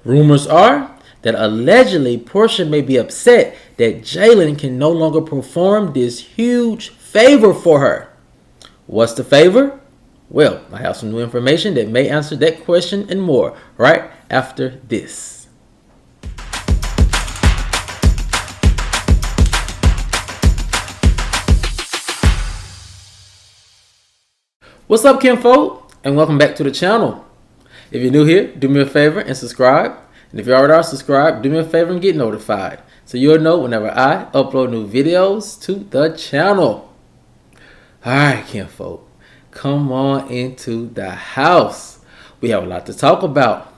Rumors are that allegedly Porsha may be upset that Jaylan can no longer perform this huge favor for her. What's the favor? Well, I have some new information that may answer that question and more right after this. What's up, kinfolk, and welcome back to the channel. If you're new here, do me a favor and subscribe. And if you already are subscribed, do me a favor and get notified so you'll know whenever I upload new videos to the channel. Alright, kinfolk, come on into the house. We have a lot to talk about,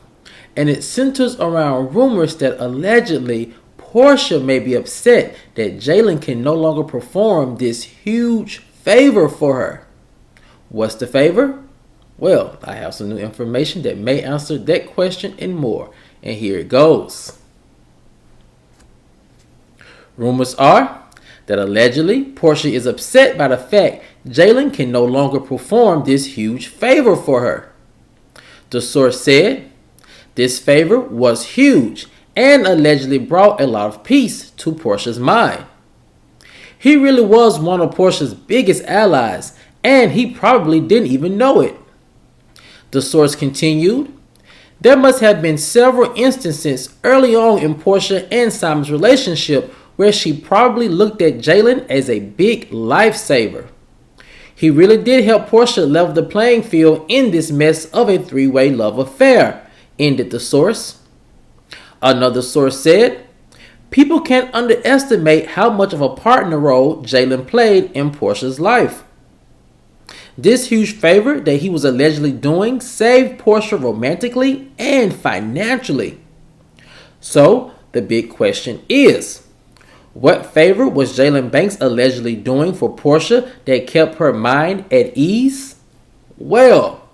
and it centers around rumors that allegedly Porsha may be upset that Jaylan can no longer perform this huge favor for her. What's the favor? Well, I have some new information that may answer that question and more, and here it goes. Rumors are that allegedly Porsha is upset by the fact Jaylan can no longer perform this huge favor for her. The source said this favor was huge and allegedly brought a lot of peace to Porsha's mind. He really was one of Porsha's biggest allies, and he probably didn't even know it. The source continued, there must have been several instances early on in Porsha and Simon's relationship where she probably looked at Jaylan as a big lifesaver. He really did help Porsha level the playing field in this mess of a three-way love affair, ended the source. Another source said, people can't underestimate how much of a partner role Jaylan played in Porsha's life. This huge favor that he was allegedly doing saved Porsha romantically and financially. So, the big question is, what favor was Jaylan Banks allegedly doing for Porsha that kept her mind at ease? Well,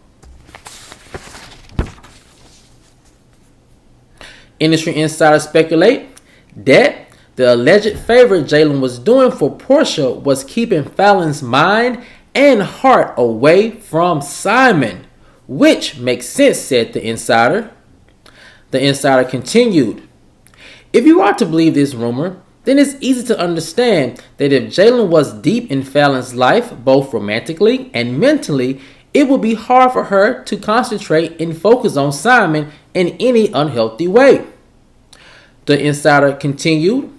industry insiders speculate that the alleged favor Jaylan was doing for Porsha was keeping Fallon's mind and heart away from Simon, which makes sense, said the insider. The insider continued, if you are to believe this rumor, then it's easy to understand that if Jaylan was deep in Fallon's life, both romantically and mentally, it would be hard for her to concentrate and focus on Simon in any unhealthy way. The insider continued,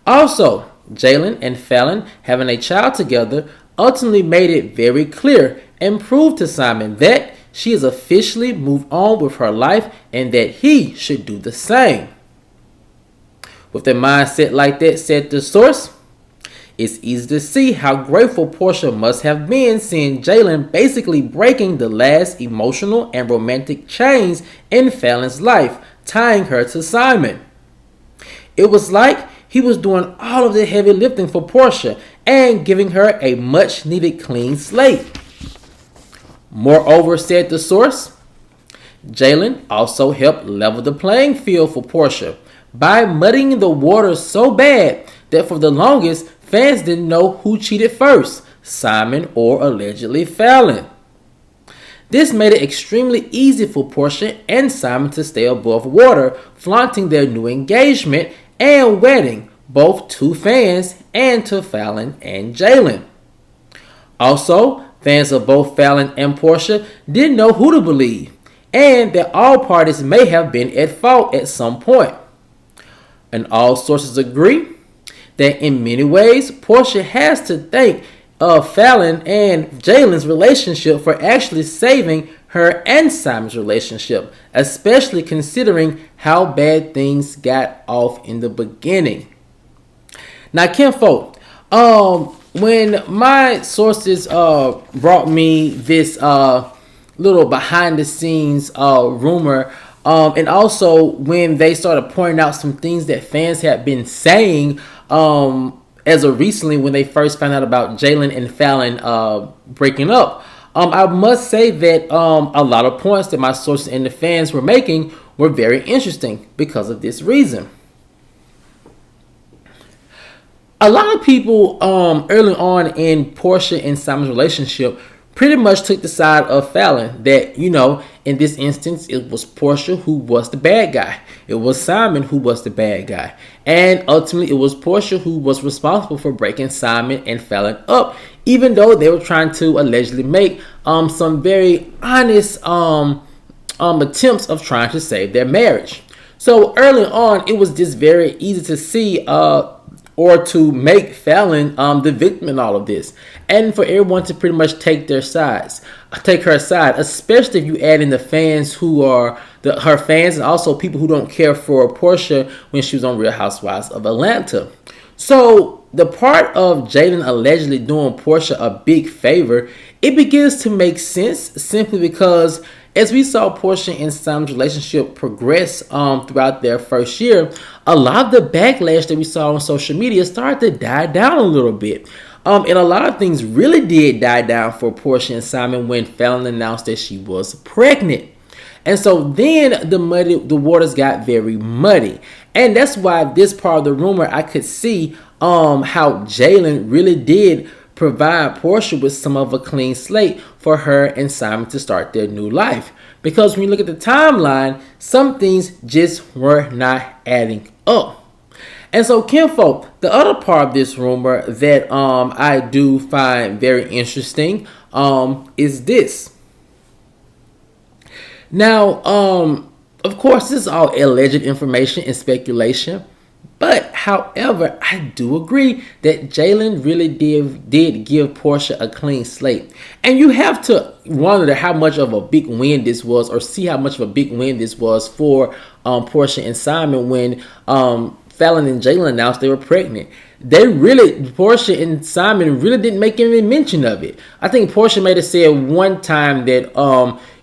also, Jaylan and Fallon having a child together ultimately made it very clear and proved to Simon that she has officially moved on with her life and that he should do the same. With a mindset like that, said the source, it's easy to see how grateful Porsha must have been seeing Jaylan basically breaking the last emotional and romantic chains in Fallon's life, tying her to Simon. It was like he was doing all of the heavy lifting for Porsha and giving her a much needed clean slate. Moreover, said the source, Jaylan also helped level the playing field for Porsha by muddying the water so bad that for the longest, fans didn't know who cheated first, Simon or allegedly Fallon. This made it extremely easy for Porsha and Simon to stay above water, flaunting their new engagement and wedding, both to fans and to Fallon and Jaylan. Also, fans of both Fallon and Porsha didn't know who to believe, and that all parties may have been at fault at some point. And all sources agree that in many ways, Porsha has to thank Fallon and Jaylan's relationship for actually saving her and Simon's relationship, especially considering how bad things got off in the beginning. Now, kinfolk, when my sources brought me this little behind the scenes rumor, and also when they started pointing out some things that fans had been saying as of recently when they first found out about Jaylan and Fallon breaking up, I must say that a lot of points that my sources and the fans were making were very interesting because of this reason. A lot of people early on in Porsha and Simon's relationship pretty much took the side of Fallon. That, in this instance, it was Porsha who was the bad guy. It was Simon who was the bad guy. And ultimately, it was Porsha who was responsible for breaking Simon and Fallon up, even though they were trying to allegedly make some very honest attempts of trying to save their marriage. So early on, it was just very easy to see or to make Fallon the victim in all of this, and for everyone to pretty much take her side, especially if you add in the fans who are her fans and also people who don't care for Porsha when she was on Real Housewives of Atlanta. So the part of Jaylan allegedly doing Porsha a big favor, it begins to make sense simply because as we saw Porsha and Simon's relationship progress throughout their first year, a lot of the backlash that we saw on social media started to die down a little bit. And a lot of things really did die down for Porsha and Simon when Fallon announced that she was pregnant. And so then the waters got very muddy. And that's why this part of the rumor, I could see how Jaylan really did provide Porsha with some of a clean slate for her and Simon to start their new life. Because when you look at the timeline, some things just were not adding up. And so, kinfolk, the other part of this rumor that I do find very interesting is this. Now, of course, this is all alleged information and speculation. But, however, I do agree that Jaylan really did give Porsha a clean slate. And you have to wonder how much of a big win this was, or see how much of a big win this was for Porsha and Simon when Fallon and Jaylan announced they were pregnant. Porsha and Simon really didn't make any mention of it. I think Porsha may have said one time that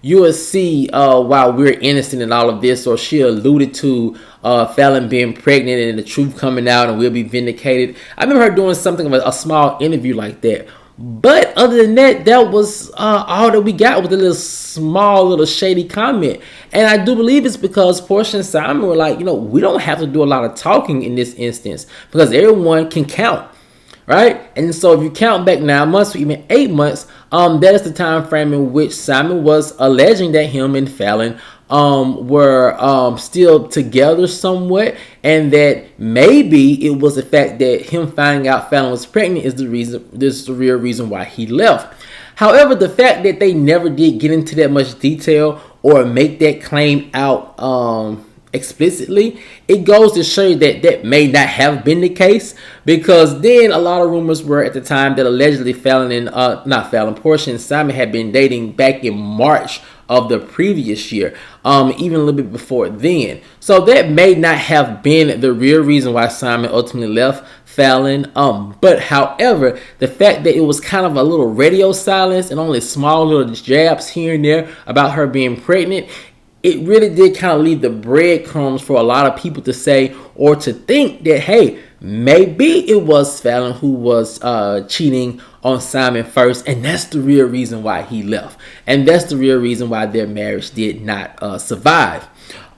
you will see why we're innocent in all of this, or she alluded to Fallon being pregnant and the truth coming out and we'll be vindicated. I remember her doing something of a small interview like that. But other than that, that was all that we got with a little shady comment. And I do believe it's because Porsha and Simon were like, we don't have to do a lot of talking in this instance because everyone can count, right? And so if you count back 9 months or even 8 months, that is the time frame in which Simon was alleging that him and Fallon were still together somewhat, and that maybe it was the fact that him finding out Fallon was pregnant is the reason. This is the real reason why he left. However, the fact that they never did get into that much detail or make that claim out explicitly, it goes to show you that that may not have been the case, because then a lot of rumors were at the time that allegedly Porsha and Simon had been dating back in March of the previous year, even a little bit before then. So that may not have been the real reason why Simon ultimately left Fallon. But however, the fact that it was kind of a little radio silence and only small little jabs here and there about her being pregnant, it really did kind of leave the breadcrumbs for a lot of people to say or to think that, hey, maybe it was Fallon who was cheating on Simon first, and that's the real reason why he left. And that's the real reason why their marriage did not survive.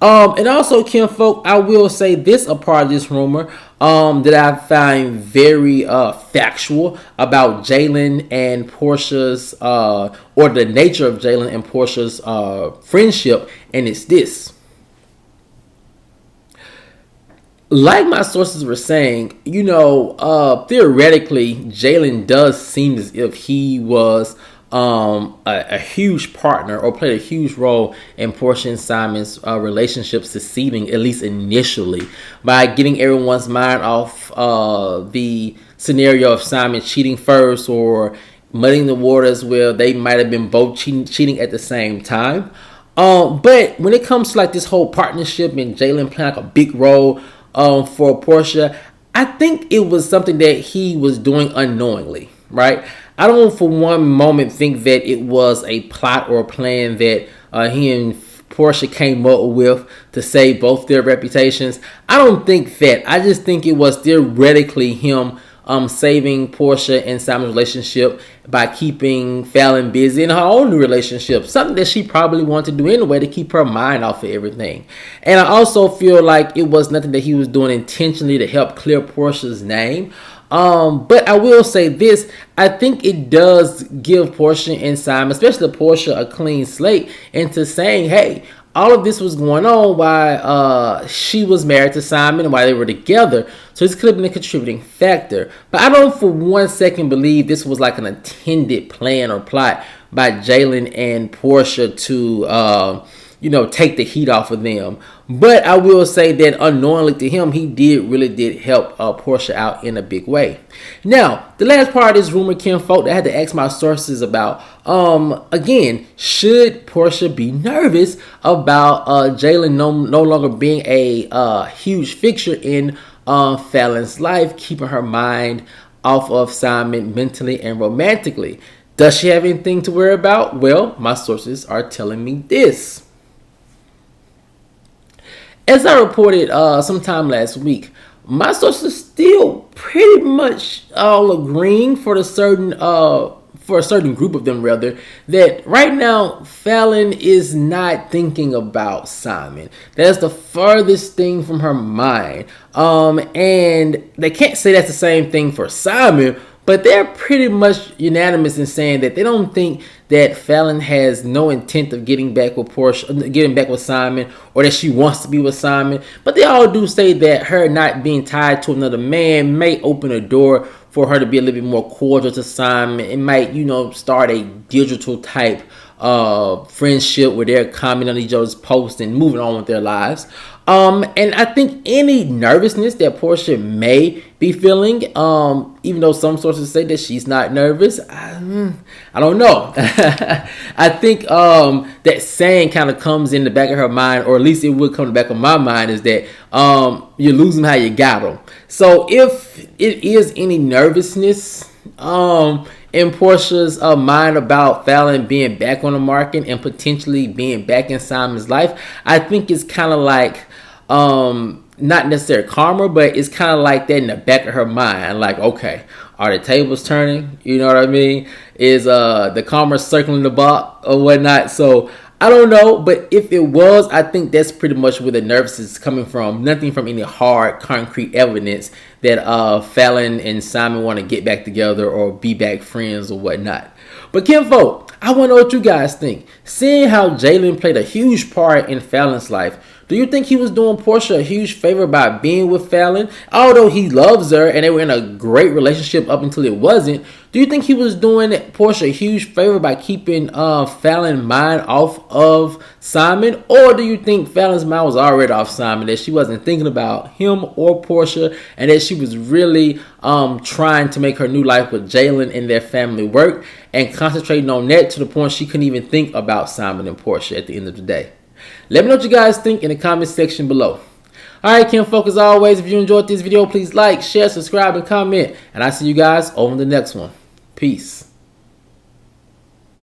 And also, kinfolk, I will say this, a part of this rumor that I find very factual about Jaylan and Porsha's, or the nature of Jaylan and Porsha's friendship, and it's this. Like my sources were saying, theoretically, Jaylan does seem as if he was a huge partner or played a huge role in Porsha and Simon's relationship succeeding, at least initially, by getting everyone's mind off the scenario of Simon cheating first or muddying the waters where they might have been both cheating at the same time. But when it comes to like this whole partnership and Jaylan playing like a big role for Porsha, I think it was something that he was doing unknowingly, right? I don't for one moment think that it was a plot or a plan that he and Porsha came up with to save both their reputations. I don't think that. I just think it was theoretically him saving Porsha and Simon's relationship by keeping Fallon busy in her own new relationship, something that she probably wanted to do anyway to keep her mind off of everything. And I also feel like it was nothing that he was doing intentionally to help clear Porsha's name. But I will say this, I think it does give Porsha and Simon, especially Porsha, a clean slate into saying, hey, all of this was going on while she was married to Simon and while they were together. So this could have been a contributing factor. But I don't for 1 second believe this was like an intended plan or plot by Jaylan and Porsha to take the heat off of them. But I will say that unknowingly to him, he really did help Porsha out in a big way. Now, the last part is rumor kinfolk that I had to ask my sources about. Again, should Porsha be nervous about Jaylan no longer being a huge fixture in Fallon's life, keeping her mind off of Simon mentally and romantically? Does she have anything to worry about? Well, my sources are telling me this. As I reported sometime last week, my sources still pretty much all agreeing for a certain group of them, rather, that right now Fallon is not thinking about Simon. That's the furthest thing from her mind. And they can't say that's the same thing for Simon, but they're pretty much unanimous in saying that they don't think that Fallon has no intent of getting back with Simon, or that she wants to be with Simon. But they all do say that her not being tied to another man may open a door for her to be a little bit more cordial to Simon. It might, start a digital type friendship where they're commenting on each other's posts and moving on with their lives. And I think any nervousness that Porsha may be feeling, even though some sources say that she's not nervous, I don't know. I think that saying kind of comes in the back of her mind, or at least it would come in the back of my mind, is that you lose them how you got them. So if it is any nervousness in Porsha's mind about Fallon being back on the market and potentially being back in Simon's life, I think it's kind of like not necessarily karma, but it's kind of like that in the back of her mind. Like, okay, are the tables turning? You know what I mean? Is the karma circling the block or whatnot? So I don't know, but if it was, I think that's pretty much where the nervousness is coming from. Nothing from any hard, concrete evidence that Fallon and Simon want to get back together or be back friends or whatnot. But kinfolk, I want to know what you guys think. Seeing how Jaylan played a huge part in Fallon's life, do you think he was doing Porsha a huge favor by being with Fallon? Although he loves her and they were in a great relationship up until it wasn't, do you think he was doing Porsha a huge favor by keeping Fallon's mind off of Simon? Or do you think Fallon's mind was already off Simon, that she wasn't thinking about him or Porsha, and that she was really trying to make her new life with Jaylan and their family work and concentrating on that to the point she couldn't even think about Simon and Porsha at the end of the day? Let me know what you guys think in the comment section below. Alright, kinfolk, as always, if you enjoyed this video, please like, share, subscribe, and comment. And I'll see you guys on the next one. Peace.